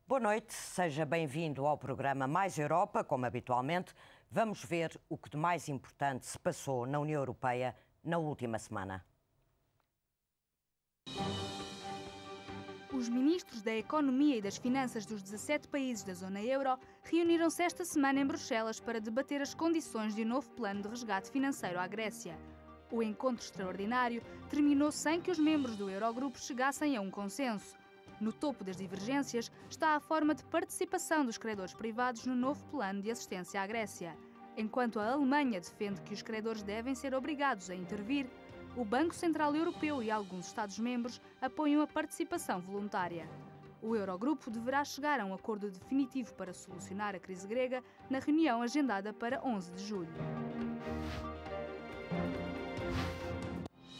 Boa noite, seja bem-vindo ao programa Mais Europa. Como habitualmente, vamos ver o que de mais importante se passou na União Europeia na última semana. Os ministros da Economia e das Finanças dos 17 países da zona euro reuniram-se esta semana em Bruxelas para debater as condições de um novo plano de resgate financeiro à Grécia. O encontro extraordinário terminou sem que os membros do Eurogrupo chegassem a um consenso. No topo das divergências está a forma de participação dos credores privados no novo plano de assistência à Grécia. Enquanto a Alemanha defende que os credores devem ser obrigados a intervir, o Banco Central Europeu e alguns Estados-membros apoiam a participação voluntária. O Eurogrupo deverá chegar a um acordo definitivo para solucionar a crise grega na reunião agendada para 11 de julho.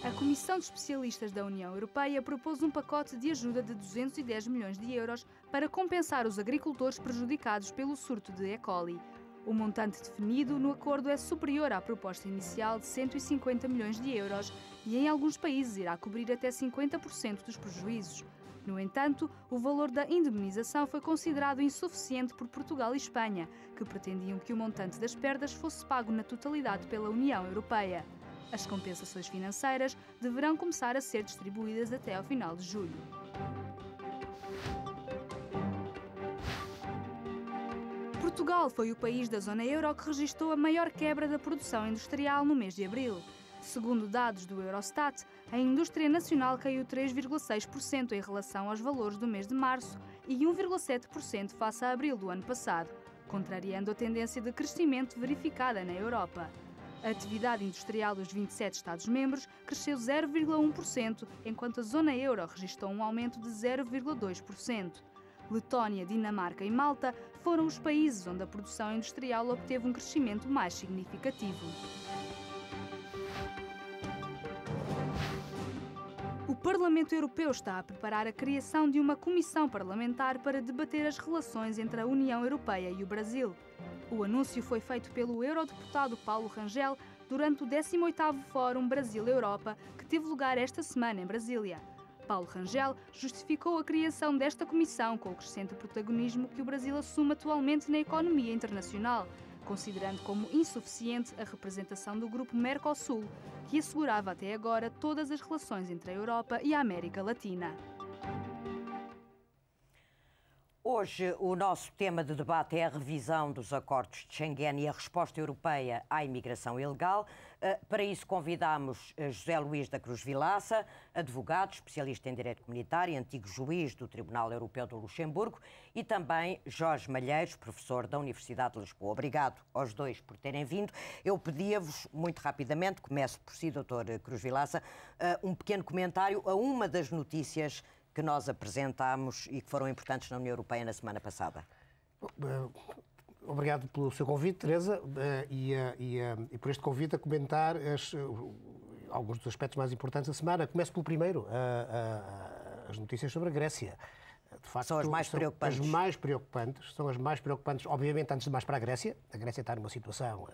A Comissão de Especialistas da União Europeia propôs um pacote de ajuda de 210 milhões de euros para compensar os agricultores prejudicados pelo surto de E. coli. O montante definido no acordo é superior à proposta inicial de 150 milhões de euros e em alguns países irá cobrir até 50% dos prejuízos. No entanto, o valor da indemnização foi considerado insuficiente por Portugal e Espanha, que pretendiam que o montante das perdas fosse pago na totalidade pela União Europeia. As compensações financeiras deverão começar a ser distribuídas até ao final de julho. Portugal foi o país da zona euro que registrou a maior quebra da produção industrial no mês de abril. Segundo dados do Eurostat, a indústria nacional caiu 3,6% em relação aos valores do mês de março e 1,7% face a abril do ano passado, contrariando a tendência de crescimento verificada na Europa. A atividade industrial dos 27 Estados-membros cresceu 0,1%, enquanto a zona euro registrou um aumento de 0,2%. Letónia, Dinamarca e Malta foram os países onde a produção industrial obteve um crescimento mais significativo. O Parlamento Europeu está a preparar a criação de uma comissão parlamentar para debater as relações entre a União Europeia e o Brasil. O anúncio foi feito pelo eurodeputado Paulo Rangel durante o 18º Fórum Brasil-Europa, que teve lugar esta semana em Brasília. Paulo Rangel justificou a criação desta comissão com o crescente protagonismo que o Brasil assume atualmente na economia internacional, considerando como insuficiente a representação do grupo Mercosul, que assegurava até agora todas as relações entre a Europa e a América Latina. Hoje o nosso tema de debate é a revisão dos acordos de Schengen e a resposta europeia à imigração ilegal. Para isso convidamos José Luís da Cruz Vilaça, advogado, especialista em direito comunitário, antigo juiz do Tribunal Europeu do Luxemburgo, e também Jorge Malheiros, professor da Universidade de Lisboa. Obrigado aos dois por terem vindo. Eu pedia-vos, muito rapidamente, começo por si, doutor Cruz Vilaça, um pequeno comentário a uma das notícias que nós apresentámos e que foram importantes na União Europeia na semana passada. Obrigado pelo seu convite, Teresa, e por este convite a comentar alguns dos aspectos mais importantes da semana. Começo pelo primeiro, as notícias sobre a Grécia. De facto, são as mais preocupantes. São as mais preocupantes, obviamente, antes de mais para a Grécia. A Grécia está numa situação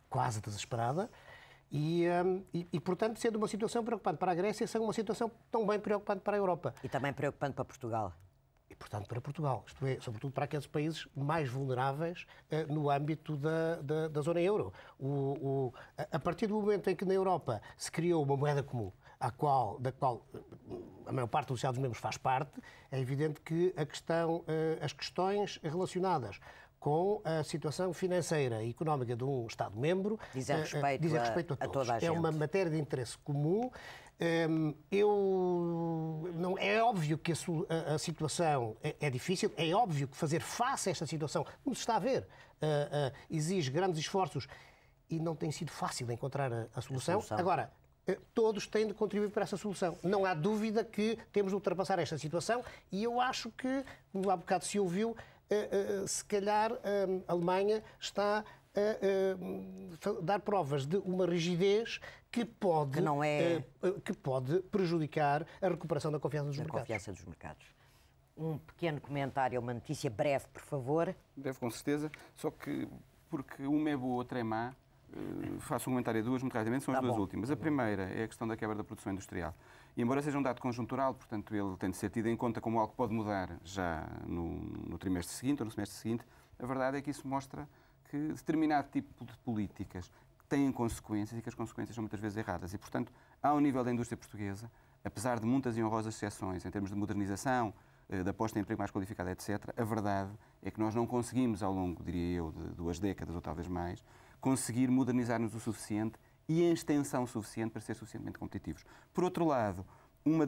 quase desesperada. Portanto, sendo uma situação preocupante para a Grécia, sendo uma situação também preocupante para a Europa. E também preocupante para Portugal. E, portanto, para Portugal, isto é, sobretudo para aqueles países mais vulneráveis no âmbito da zona euro. A partir do momento em que na Europa se criou uma moeda comum, da qual a maior parte dos Estados-membros faz parte, é evidente que as questões relacionadas com a situação financeira e económica de um Estado-membro dizem respeito a toda a gente. É uma matéria de interesse comum. É óbvio que a situação é difícil, é óbvio que fazer face a esta situação, como se está a ver, exige grandes esforços e não tem sido fácil encontrar a solução. Agora, todos têm de contribuir para essa solução. Não há dúvida que temos de ultrapassar esta situação e eu acho que, como há bocado se ouviu, se calhar a Alemanha está a dar provas de uma rigidez que pode prejudicar a recuperação da confiança dos mercados. Um pequeno comentário, uma notícia breve, por favor. Breve, com certeza, só que porque uma é boa, outra é má, faço um comentário a duas, muito rapidamente, são as duas últimas. A primeira é a questão da quebra da produção industrial. E embora seja um dado conjuntural, portanto, ele tem de ser tido em conta como algo que pode mudar já no trimestre seguinte ou no semestre seguinte, a verdade é que isso mostra que determinado tipo de políticas têm consequências e que as consequências são muitas vezes erradas. E, portanto, ao nível da indústria portuguesa, apesar de muitas e honrosas exceções em termos de modernização, de aposta em emprego mais qualificado, etc., a verdade é que nós não conseguimos, ao longo, diria eu, de 2 décadas ou talvez mais, conseguir modernizar-nos o suficiente e em extensão suficiente para ser suficientemente competitivos. Por outro lado, uma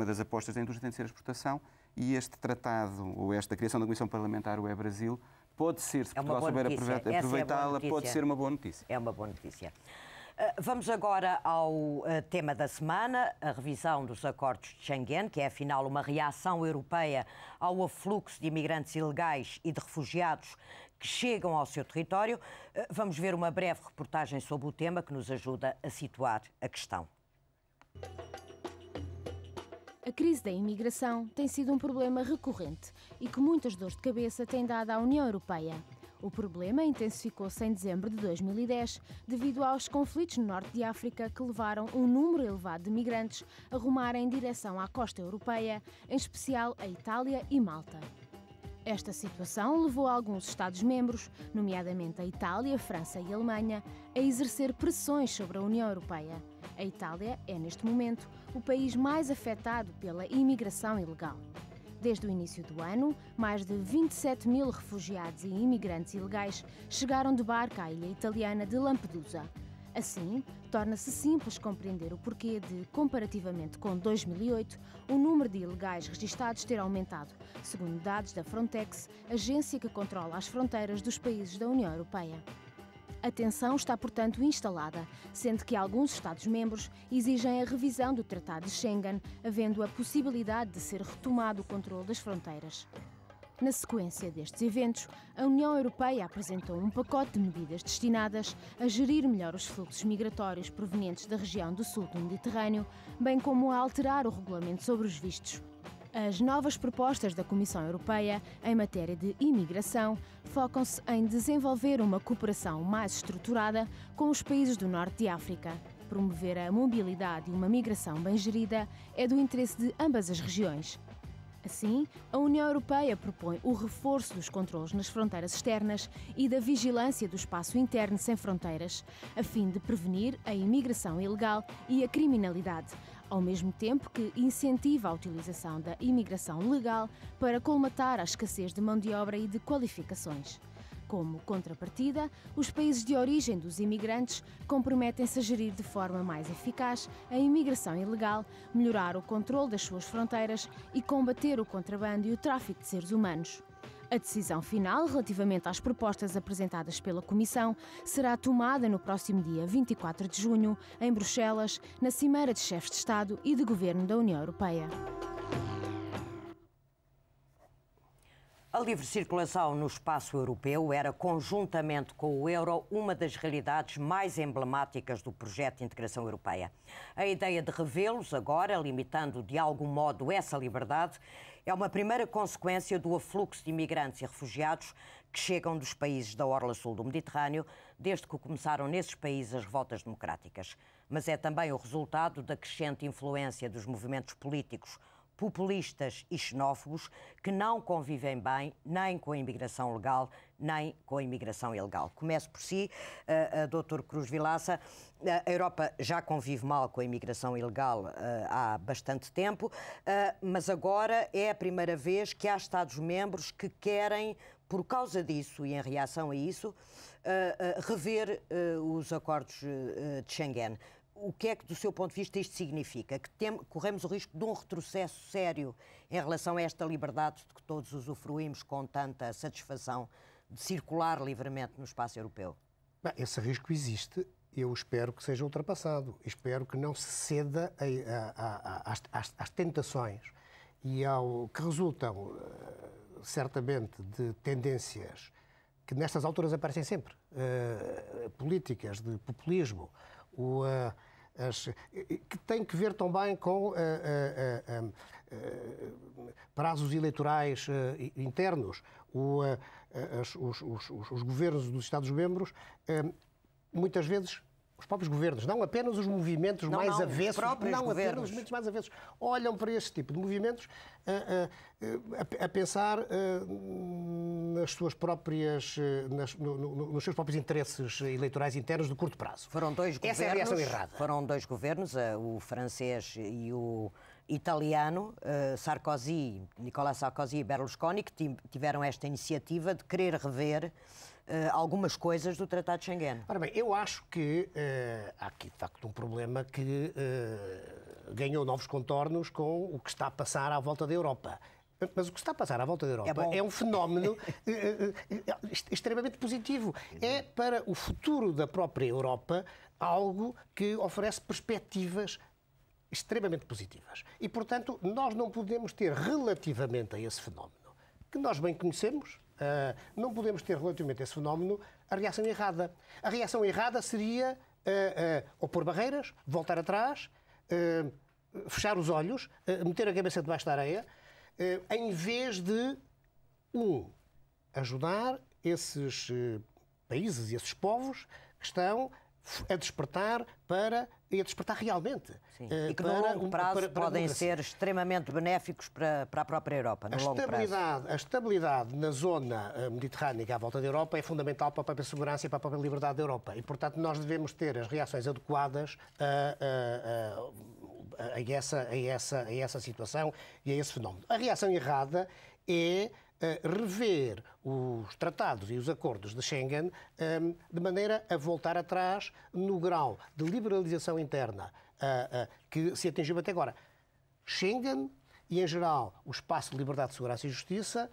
das apostas da indústria tem de ser a exportação e este tratado, ou esta criação da Comissão Parlamentar, o E-Brasil, pode ser, se Portugal souber aproveitá-la, pode ser uma boa notícia. É uma boa notícia. Vamos agora ao tema da semana, a revisão dos acordos de Schengen, que é afinal uma reação europeia ao afluxo de imigrantes ilegais e de refugiados que chegam ao seu território. Vamos ver uma breve reportagem sobre o tema que nos ajuda a situar a questão. A crise da imigração tem sido um problema recorrente e que muitas dores de cabeça tem dado à União Europeia. O problema intensificou-se em dezembro de 2010 devido aos conflitos no norte de África que levaram um número elevado de migrantes a rumarem em direção à costa europeia, em especial a Itália e Malta. Esta situação levou alguns Estados-membros, nomeadamente a Itália, França e Alemanha, a exercer pressões sobre a União Europeia. A Itália é, neste momento, o país mais afetado pela imigração ilegal. Desde o início do ano, mais de 27 mil refugiados e imigrantes ilegais chegaram de barco à ilha italiana de Lampedusa. Assim, torna-se simples compreender o porquê de, comparativamente com 2008, o número de ilegais registados ter aumentado, segundo dados da Frontex, agência que controla as fronteiras dos países da União Europeia. A tensão está, portanto, instalada, sendo que alguns Estados-membros exigem a revisão do Tratado de Schengen, havendo a possibilidade de ser retomado o controle das fronteiras. Na sequência destes eventos, a União Europeia apresentou um pacote de medidas destinadas a gerir melhor os fluxos migratórios provenientes da região do sul do Mediterrâneo, bem como a alterar o regulamento sobre os vistos. As novas propostas da Comissão Europeia em matéria de imigração focam-se em desenvolver uma cooperação mais estruturada com os países do norte de África. Promover a mobilidade e uma migração bem gerida é do interesse de ambas as regiões. Assim, a União Europeia propõe o reforço dos controlos nas fronteiras externas e da vigilância do espaço interno sem fronteiras, a fim de prevenir a imigração ilegal e a criminalidade, ao mesmo tempo que incentiva a utilização da imigração legal para colmatar a escassez de mão de obra e de qualificações. Como contrapartida, os países de origem dos imigrantes comprometem-se a gerir de forma mais eficaz a imigração ilegal, melhorar o controle das suas fronteiras e combater o contrabando e o tráfico de seres humanos. A decisão final, relativamente às propostas apresentadas pela Comissão, será tomada no próximo dia 24 de junho, em Bruxelas, na Cimeira de Chefes de Estado e de Governo da União Europeia. A livre circulação no espaço europeu era, conjuntamente com o euro, uma das realidades mais emblemáticas do projeto de integração europeia. A ideia de revê-los agora, limitando de algum modo essa liberdade, é uma primeira consequência do afluxo de imigrantes e refugiados que chegam dos países da orla sul do Mediterrâneo, desde que começaram nesses países as revoltas democráticas. Mas é também o resultado da crescente influência dos movimentos políticos populistas e xenófobos que não convivem bem nem com a imigração legal, nem com a imigração ilegal. Começo por si, Dr. Cruz Vilaça. A Europa já convive mal com a imigração ilegal há bastante tempo, mas agora é a primeira vez que há Estados-membros que querem, por causa disso e em reação a isso, rever os acordos de Schengen. O que é que, do seu ponto de vista, isto significa? Que corremos o risco de um retrocesso sério em relação a esta liberdade de que todos usufruímos com tanta satisfação de circular livremente no espaço europeu? Bem, esse risco existe. Eu espero que seja ultrapassado. Espero que não se ceda às tentações e ao que resultam, certamente, de tendências que nestas alturas aparecem sempre, políticas de populismo, que tem que ver também com prazos eleitorais internos. Os governos dos Estados-membros muitas vezes os próprios governos, não apenas os movimentos mais avessos, não apenas os movimentos mais avessos, olham para este tipo de movimentos a pensar nas suas próprias, nos seus próprios interesses eleitorais internos de curto prazo. Foram dois governos, essa é a reação errada. Foram dois governos, o francês e o italiano, Nicolas Sarkozy e Berlusconi, que tiveram esta iniciativa de querer rever algumas coisas do Tratado de Schengen. Ora bem, eu acho que há aqui, de facto, um problema que ganhou novos contornos com o que está a passar à volta da Europa. Mas o que está a passar à volta da Europa é um fenómeno extremamente positivo. É para o futuro da própria Europa algo que oferece perspectivas extremamente positivas. E, portanto, nós não podemos ter relativamente a esse fenómeno, que nós bem conhecemos, não podemos ter relativamente a esse fenómeno a reação errada. A reação errada seria opor barreiras, voltar atrás, fechar os olhos, meter a cabeça debaixo da areia, em vez de, ajudar esses países e esses povos que estão a despertar realmente. Sim. E que no longo prazo podem ser extremamente benéficos para a própria Europa. A estabilidade na zona mediterrânea à volta da Europa é fundamental para a própria segurança e para a própria liberdade da Europa. E, portanto, nós devemos ter as reações adequadas a essa situação e a esse fenómeno. A reação errada é rever os tratados e os acordos de Schengen de maneira a voltar atrás no grau de liberalização interna que se atingiu até agora. Schengen e, em geral, o espaço de liberdade, segurança e justiça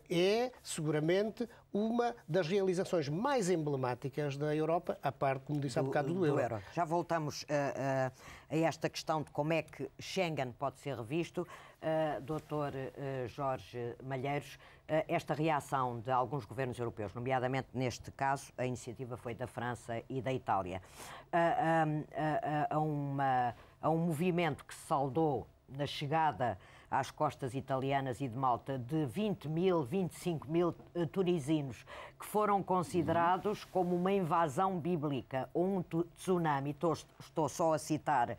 é seguramente uma das realizações mais emblemáticas da Europa, a parte, como disse há bocado, do euro. Já voltamos a esta questão de como é que Schengen pode ser revisto. Dr. Jorge Malheiros, esta reação de alguns governos europeus, nomeadamente neste caso, a iniciativa foi da França e da Itália, a um movimento que se saldou na chegada às costas italianas e de Malta de 25 mil tunisinos que foram considerados como uma invasão bíblica ou um tsunami. Estou só a citar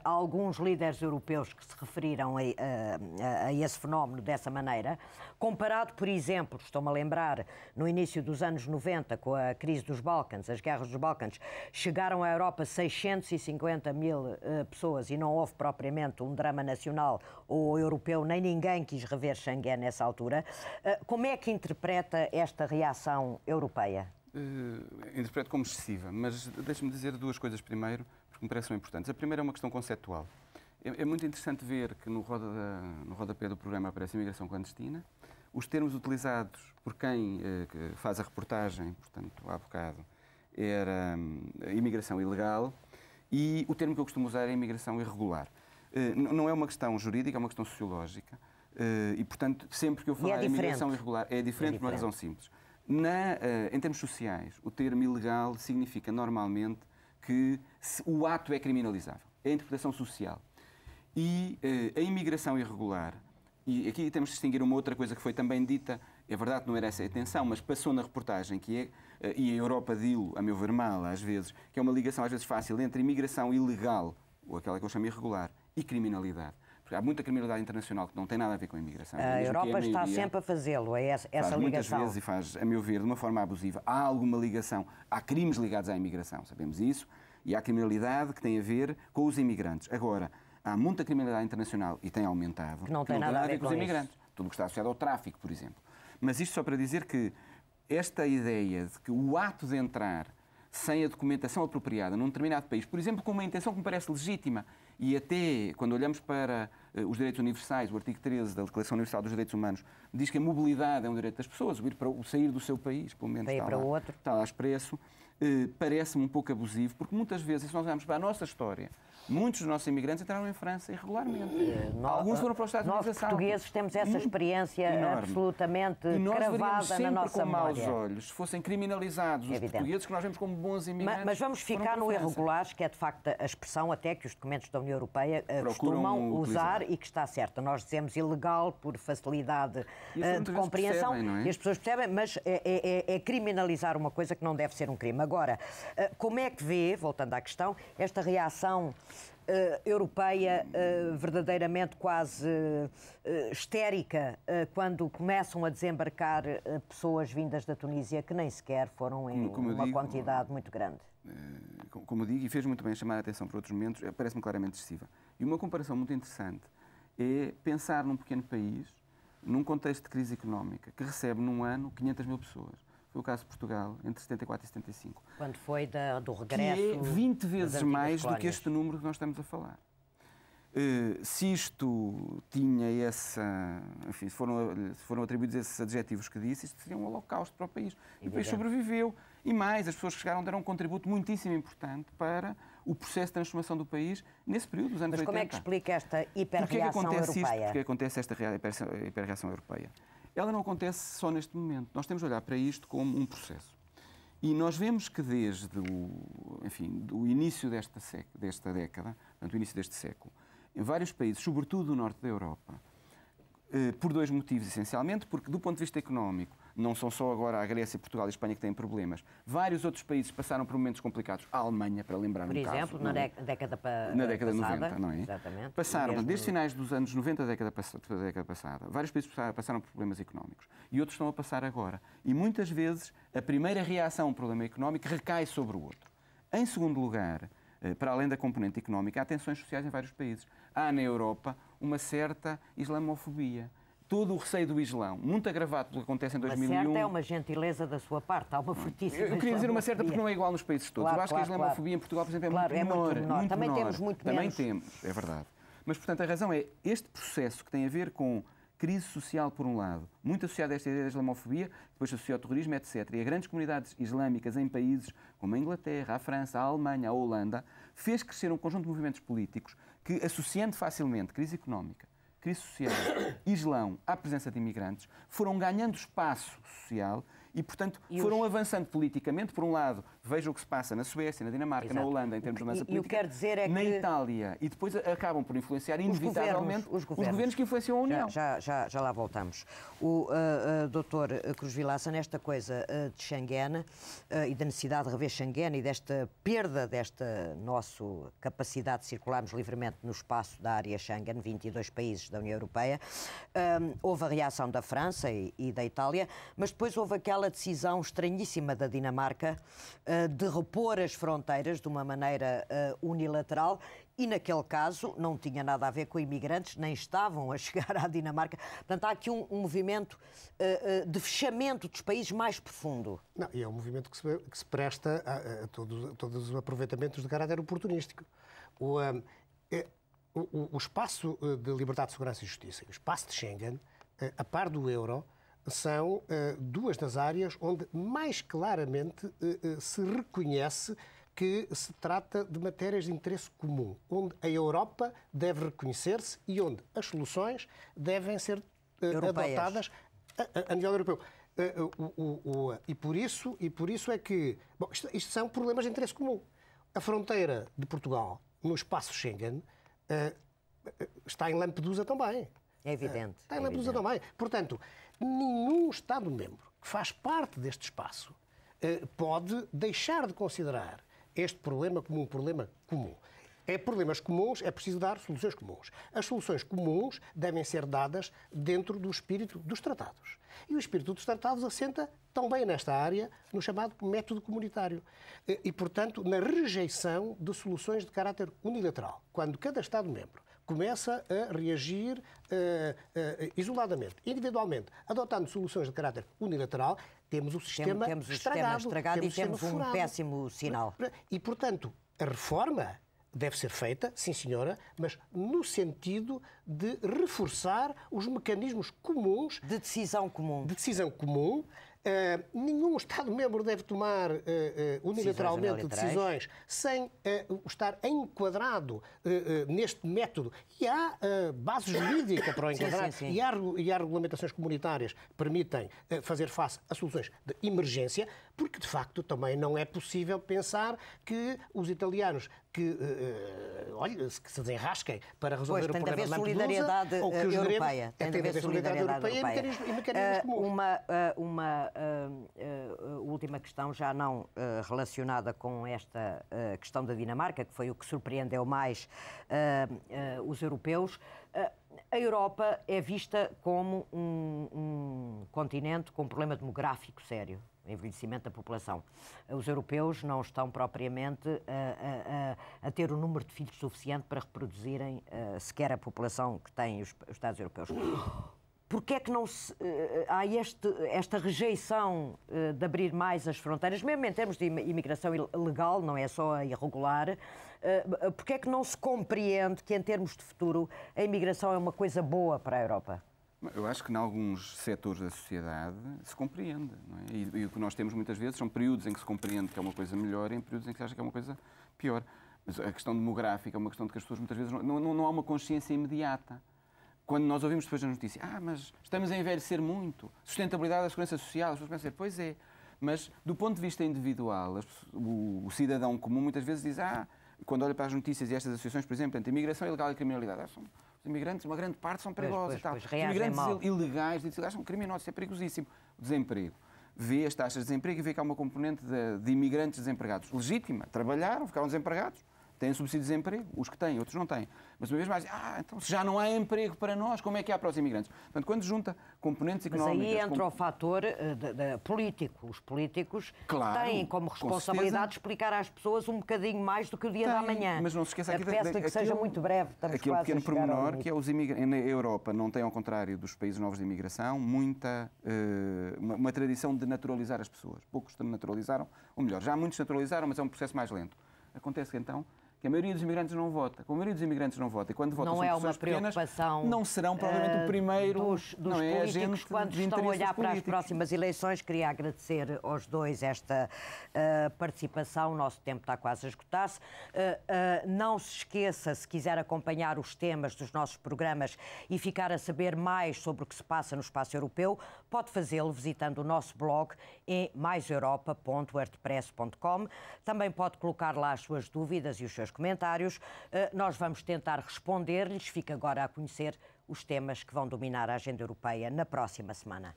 alguns líderes europeus que se referiram a esse fenómeno dessa maneira. Comparado, por exemplo, estou-me a lembrar, no início dos anos 90, com a crise dos Balcãs, as guerras dos Balcãs, chegaram à Europa 650 mil pessoas e não houve propriamente um drama nacional ou europeu, nem ninguém quis rever Schengen nessa altura. Como é que interpreta esta reação europeia? Interpreto como excessiva, mas deixe-me dizer duas coisas primeiro, porque me parecem importantes. A primeira é uma questão conceptual. É muito interessante ver que no rodapé do programa aparece a imigração clandestina. Os termos utilizados por quem faz a reportagem, portanto, há bocado, era imigração ilegal, e o termo que eu costumo usar é imigração irregular. Não é uma questão jurídica, é uma questão sociológica, e, portanto, sempre que eu falar em imigração irregular, é diferente por uma razão simples. Em termos sociais, o termo ilegal significa normalmente que o ato é criminalizável. É a interpretação social. E a imigração irregular, e aqui temos de distinguir uma outra coisa que foi também dita, é verdade que não era essa a intenção, mas passou na reportagem, que é, e a Europa dilo, a meu ver mal, às vezes, que é uma ligação às vezes fácil entre imigração ilegal, ou aquela que eu chamo irregular, e criminalidade. Porque há muita criminalidade internacional que não tem nada a ver com a imigração. A Europa está sempre a fazê-lo, é essa ligação. Muitas vezes, e faz, a meu ver, de uma forma abusiva. Há alguma ligação, há crimes ligados à imigração, sabemos isso, e há criminalidade que tem a ver com os imigrantes. Agora, há muita criminalidade internacional, e tem aumentado, que não tem nada a ver com os imigrantes. Tudo o que está associado ao tráfico, por exemplo. Mas isto só para dizer que esta ideia de que o ato de entrar sem a documentação apropriada num determinado país, por exemplo, com uma intenção que me parece legítima, e até quando olhamos para os direitos universais, o artigo 13 da Declaração Universal dos Direitos Humanos diz que a mobilidade é um direito das pessoas, sair do seu país, pelo menos está lá expresso, parece-me um pouco abusivo, porque muitas vezes, se nós olharmos para a nossa história, Muitos dos nossos imigrantes entraram em França irregularmente. Alguns foram para os Estados Unidos a salto. Nós, portugueses, temos essa experiência enorme. Absolutamente e nós cravada na nossa com memória. maus olhos, se fossem criminalizados os portugueses, que nós vemos como bons imigrantes. Mas vamos ficar no irregulares, que é de facto a expressão até que os documentos da União Europeia costumam usar e que está certa. Nós dizemos ilegal por facilidade de compreensão, percebem, não é? E as pessoas percebem, mas é criminalizar uma coisa que não deve ser um crime. Agora, como é que vê, voltando à questão, esta reação europeia verdadeiramente quase histérica quando começam a desembarcar pessoas vindas da Tunísia que nem sequer foram em uma quantidade muito grande? Como eu digo, e fez muito bem chamar a atenção para outros momentos, parece-me claramente excessiva. E uma comparação muito interessante é pensar num pequeno país, num contexto de crise económica, que recebe num ano 500 mil pessoas. Foi o caso de Portugal, entre 74 e 75. Quando foi do regresso... Que é 20 vezes mais do que este número que nós estamos a falar. Se isto tinha enfim, se foram atribuídos esses adjetivos que disse, isto seria um holocausto para o país. E o país sobreviveu. E mais, as pessoas que chegaram deram um contributo muitíssimo importante para o processo de transformação do país nesse período dos anos 80. Mas como é que explica esta hiperreação europeia? Porque acontece esta hiperreação europeia? Ela não acontece só neste momento. Nós temos de olhar para isto como um processo. E nós vemos que desde o início desta década, portanto, o início deste século, em vários países, sobretudo do norte da Europa, por dois motivos, essencialmente, porque do ponto de vista económico, não são só agora a Grécia, Portugal e a Espanha que têm problemas. Vários outros países passaram por momentos complicados. A Alemanha, para lembrar um caso. Por exemplo, na década passada. Na década de 90, não é? Exatamente. Passaram, desde finais dos anos 90 da década passada, vários países passaram por problemas económicos. E outros estão a passar agora. E muitas vezes a primeira reação a um problema económico recai sobre o outro. Em segundo lugar, para além da componente económica, há tensões sociais em vários países. Há na Europa uma certa islamofobia. Todo o receio do Islão, muito agravado pelo que acontece em 2001... Uma certa é uma gentileza da sua parte, há uma fortíssima Eu queria dizer uma certa porque não é igual nos países todos. Claro, eu acho que a islamofobia em Portugal, por exemplo, é muito menor. Também temos muito menos. Também temos, é verdade. Mas, portanto, a razão é este processo que tem a ver com crise social, por um lado, muito associada a esta ideia da islamofobia, depois associada ao terrorismo, etc. E a grandes comunidades islâmicas em países como a Inglaterra, a França, a Alemanha, a Holanda, fez crescer um conjunto de movimentos políticos que, associando facilmente crise económica, crise social, Islão, à presença de imigrantes, foram ganhando espaço social e, portanto, foram avançando politicamente. Por um lado, veja o que se passa na Suécia, na Dinamarca, na Holanda, em termos de mudança política, quero dizer é na que Itália, e depois acabam por influenciar inevitavelmente os governos que influenciam a União. Já lá voltamos. O doutor Cruz Vilaça, nesta coisa de Schengen e da necessidade de rever Schengen e desta perda desta nossa capacidade de circularmos livremente no espaço da área Schengen, 22 países da União Europeia, houve a reação da França e da Itália, mas depois houve aquela decisão estranhíssima da Dinamarca de repor as fronteiras de uma maneira unilateral e, naquele caso, não tinha nada a ver com imigrantes, nem estavam a chegar à Dinamarca. Portanto, há aqui um movimento de fechamento dos países mais profundo. Não, e é um movimento que se presta a todos os aproveitamentos de caráter oportunístico. O espaço de liberdade, segurança e justiça, o espaço de Schengen, a par do euro, são duas das áreas onde mais claramente se reconhece que se trata de matérias de interesse comum, onde a Europa deve reconhecer-se e onde as soluções devem ser adotadas a nível europeu. E por isso é que... Bom, isto são problemas de interesse comum. A fronteira de Portugal no espaço Schengen está em Lampedusa também. É evidente. Está em Lampedusa também. Portanto, nenhum Estado-membro que faz parte deste espaço pode deixar de considerar este problema como um problema comum. Problemas comuns, é preciso dar soluções comuns. As soluções comuns devem ser dadas dentro do espírito dos tratados. E o espírito dos tratados assenta também nesta área no chamado método comunitário. E, portanto, na rejeição de soluções de caráter unilateral. Quando cada Estado-membro começa a reagir isoladamente, individualmente, adotando soluções de caráter unilateral, temos o sistema estragado e temos um péssimo sinal. E, portanto, a reforma deve ser feita, sim senhora, mas no sentido de reforçar os mecanismos comuns de decisão comum. Nenhum Estado-membro deve tomar unilateralmente decisões sem estar enquadrado neste método. E há base jurídica para o enquadrar. Sim. E há regulamentações comunitárias que permitem fazer face a soluções de emergência, porque, de facto, também não é possível pensar que os italianos que se desenrasquem para resolver o problema de solidariedade ou que os europeia. Tem de haver solidariedade europeia e mecanismos comuns. Uma última questão, já não relacionada com esta questão da Dinamarca, que foi o que surpreendeu mais os europeus. A Europa é vista como um continente com um problema demográfico sério. Envelhecimento da população. Os europeus não estão propriamente a ter o número de filhos suficiente para reproduzirem sequer a população que têm os Estados europeus. Porquê é que não há esta rejeição de abrir mais as fronteiras, mesmo em termos de imigração legal, não é só a irregular? Porquê é que não se compreende que, em termos de futuro, a imigração é uma coisa boa para a Europa? Eu acho que em alguns setores da sociedade se compreende, não é? E o que nós temos muitas vezes são períodos em que se compreende que é uma coisa melhor e em períodos em que se acha que é uma coisa pior. Mas a questão demográfica é uma questão de que as pessoas muitas vezes não há uma consciência imediata. Quando nós ouvimos depois da notícia, mas estamos a envelhecer muito, sustentabilidade da segurança social, as pessoas pensam, pois é, mas do ponto de vista individual, o cidadão comum muitas vezes diz, quando olha para as notícias e estas associações, por exemplo, entre imigração ilegal e criminalidade, os imigrantes, uma grande parte são perigosos e tal. Os imigrantes ilegais são criminosos, isso é perigosíssimo. O desemprego. Vê as taxas de desemprego e vê que há uma componente de imigrantes desempregados legítima. Trabalharam, ficaram desempregados, têm subsídio de desemprego, os que têm, outros não têm. Mas uma vez mais, então se já não há emprego para nós, como é que há para os imigrantes? Portanto, quando junta componentes económicas... Mas aí entra o fator político. Os políticos têm como responsabilidade explicar às pessoas um bocadinho mais do que o dia da manhã. Mas não se esqueça aqui que seja muito breve. Aquele pequeno pormenor que é na Europa não tem, ao contrário dos países novos de imigração, uma tradição de naturalizar as pessoas. Poucos naturalizaram, ou melhor, já muitos naturalizaram, mas é um processo mais lento. Acontece que então que a maioria dos imigrantes não vota. Como a maioria dos imigrantes não vota, e quando votam não são é pessoas pequenas, não serão provavelmente o primeiro dos não é políticos quando estão a olhar para as próximas eleições. Queria agradecer aos dois esta participação. O nosso tempo está quase a esgotar-se. Não se esqueça, se quiser acompanhar os temas dos nossos programas e ficar a saber mais sobre o que se passa no espaço europeu, pode fazê-lo visitando o nosso blog em maiseuropa.wordpress.com. Também pode colocar lá as suas dúvidas e os seus comentários. Nós vamos tentar responder-lhes. Fica agora a conhecer os temas que vão dominar a agenda europeia na próxima semana.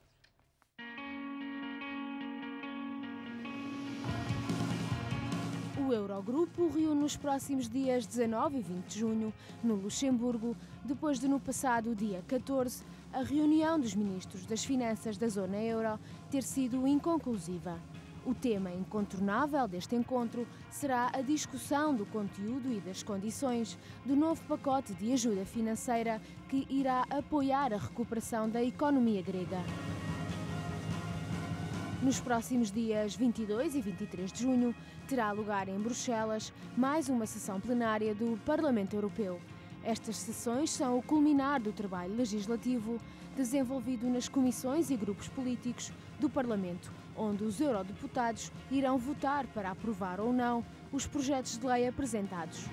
O Eurogrupo reúne nos próximos dias 19 e 20 de junho, no Luxemburgo, depois de, no passado dia 14, a reunião dos ministros das Finanças da zona euro ter sido inconclusiva. O tema incontornável deste encontro será a discussão do conteúdo e das condições do novo pacote de ajuda financeira que irá apoiar a recuperação da economia grega. Nos próximos dias 22 e 23 de junho, terá lugar em Bruxelas mais uma sessão plenária do Parlamento Europeu. Estas sessões são o culminar do trabalho legislativo desenvolvido nas comissões e grupos políticos do Parlamento, onde os eurodeputados irão votar para aprovar ou não os projetos de lei apresentados.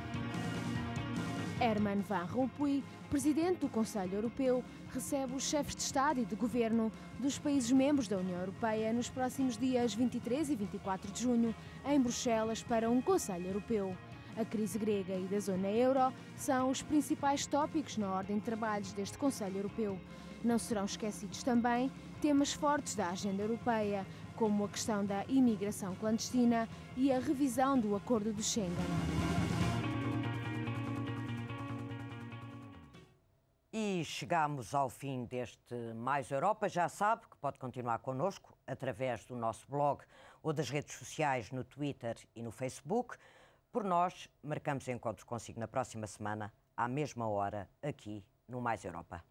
Herman Van Rompuy, presidente do Conselho Europeu, recebe os chefes de Estado e de Governo dos países membros da União Europeia nos próximos dias 23 e 24 de junho, em Bruxelas, para um Conselho Europeu. A crise grega e da zona euro são os principais tópicos na ordem de trabalhos deste Conselho Europeu. Não serão esquecidos também temas fortes da agenda europeia, como a questão da imigração clandestina e a revisão do Acordo de Schengen. E chegamos ao fim deste Mais Europa. Já sabe que pode continuar connosco através do nosso blog ou das redes sociais no Twitter e no Facebook. Por nós, marcamos encontros consigo na próxima semana, à mesma hora, aqui no Mais Europa.